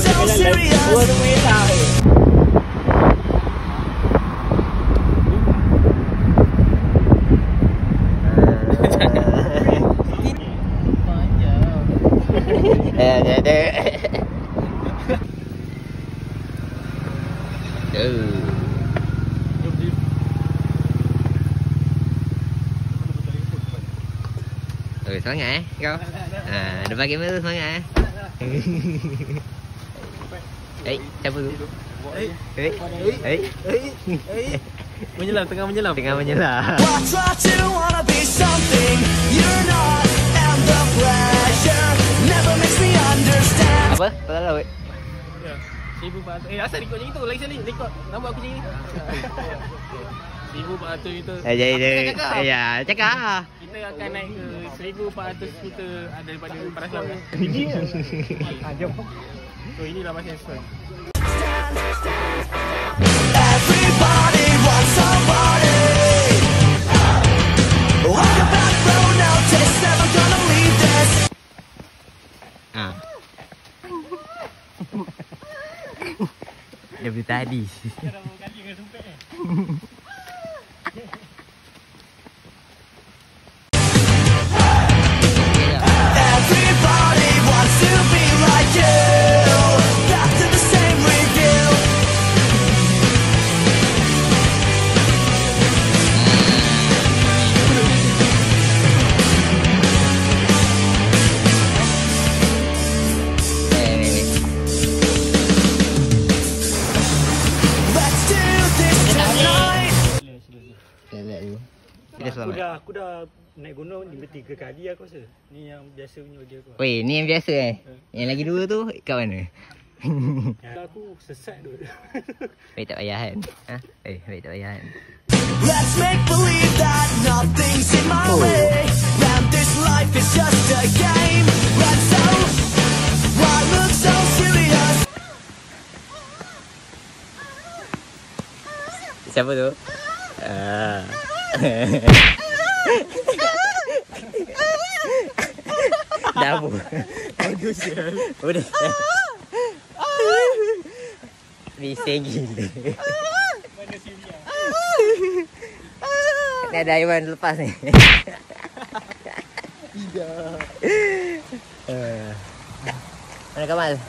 so serious. Semangat kau. Depan kamera tu semangat. Siapa tu? Menyelam, tengah menyelam. Tengah menyelam. Apa? Tak laut. Ya. 1400. Asal rekod macam tu? Lagi sekali rekod. Nampak aku macam ni. 1400 meter. Ya, cakap. Kita akan naik ke 1400 meter daripada Paras Lam kan? Tinggi ke? Jom. So inilah masa yang sesuai. Everybody wants somebody. Walk a back road now, just never gonna leave this. Dari tadi. Everybody wants to be like you. Back to the same review. Let's do this tonight. Kita selamat. Aku dah naik gunung ni 3 kali aku rasa. Ni yang biasa punya dia aku. Weh, ni yang biasa Yang lagi dua tu kat mana? Aku sesat tu. Baik tak payah kan? Baik tak payah kan? Let's make believe that nothing's in my way. And this life is just a game. Let's so why look so serious? Siapa tu? Dah bu. Udah. Bising gila. Ni ada Iwan lepas ni. Mana Kamal?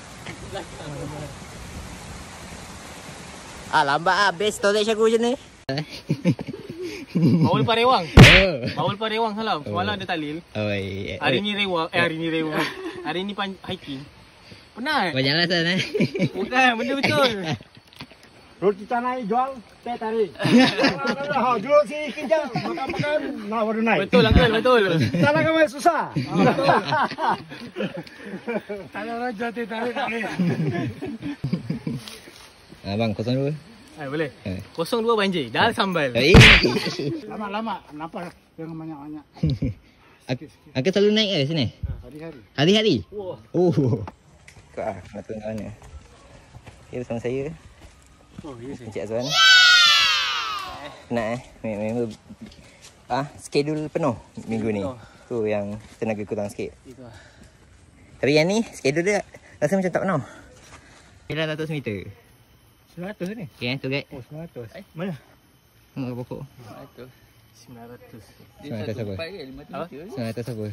Lambat habis storage aku macam ni. Baul Parewang. Baul Parewang salam. Semalam ada talil. Hari ni rewang. Hari ni hiking. Penat. Banyak alasan Bukan, benda betul. Roti tanai jual, teh tarik. Jual si kencang, makan-makan, nak baru naik. Betul uncle, betul. Tanah kau susah. Tanah orang jual teh tarik tak boleh. Abang 02. Boleh. 02 banjir, dah sambal. Lama-lama, nampak jangan banyak-banyak. Aku selalu naik ke sini? Hari-hari. Hari-hari? Wah. Kau nak tengok mana? Dia bersama saya. Ya sih. Encik Azwan. Penat member schedule penuh minggu ni. Tu yang tenaga kurang sikit. Itulah. Tapi yang ni schedule dia rasa macam tak penuh. 900 meter. 100 ni? Okay, tu guys. 900. Mana? Tengok pokok. 900. 900 apa? 900 apa?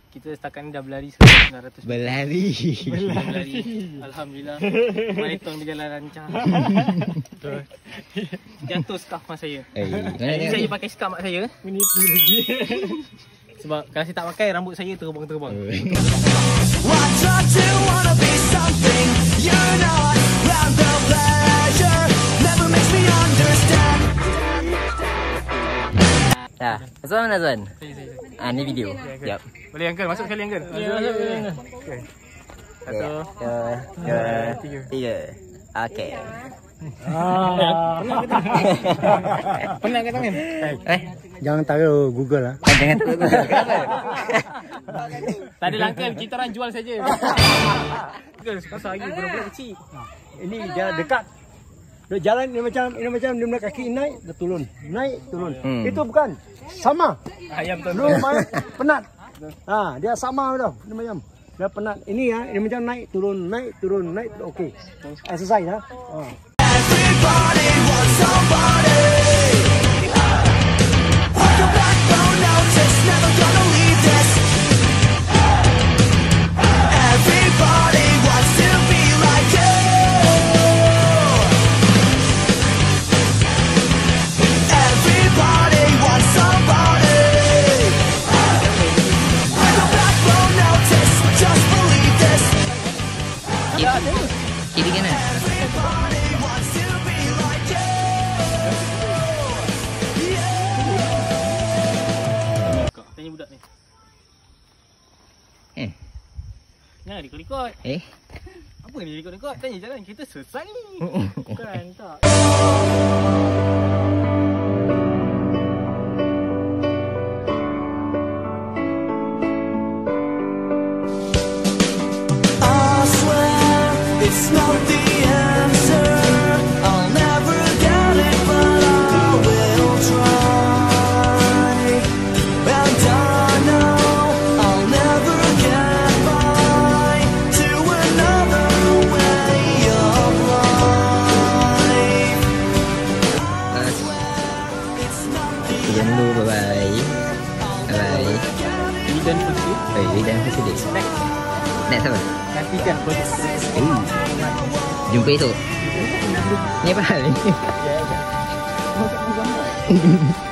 Kita setakat ni dah berlari 900. Berlari. Alhamdulillah. Maraton berjalan lancar. Betul. Jatuh scarf mak saya. Ini saya pakai scarf mak saya. Menipu lagi. Sebab kalau saya tak pakai, rambut saya terbang-terbang. Dah. Azwan mana Azwan? Ni video. Siap. Boleh uncle, masuk sekali uncle. Ya, boleh. Okey. 1 2 3. Okey. Penat ke tangan? Jangan taruh Google lah. Jangan taruh Google. Kenapa? Tak ada uncle, kita orang jual saja. Uncle, kasar lagi budak-budak kecil. Ini dia dekat. Dia jalan dia macam dia punya kaki naik dia turun. Naik turun. Itu bukan sama. Ayam betul. Lu main penat. Dia sama tu. Dia macam Dah penat. Ini ya, ini macam naik turun, okey. Exercise ya. Everybody wants somebody. Like a black bone notice, never gonna leave this. Everybody wants to be like you. Everybody wants somebody. Like a black bone notice, just believe this. Kiri kanan. Everybody wants to be like you. Kak, tanya budak ni. Eh. Jangan rekod-rekod. Apa ni rekod-rekod? Tanya jalan kita selesai ni. Bukan tak. I swear it's not the answer. I'll never get it, but I will try. And I know I'll never get by to another way of life. I swear it's not the Jangan dulu, bye-bye. Bye-bye. Weekend first day. Weekend first day. Next apa? Nantikan first day. Jumpa esok. Ni apa hal ni? Ya.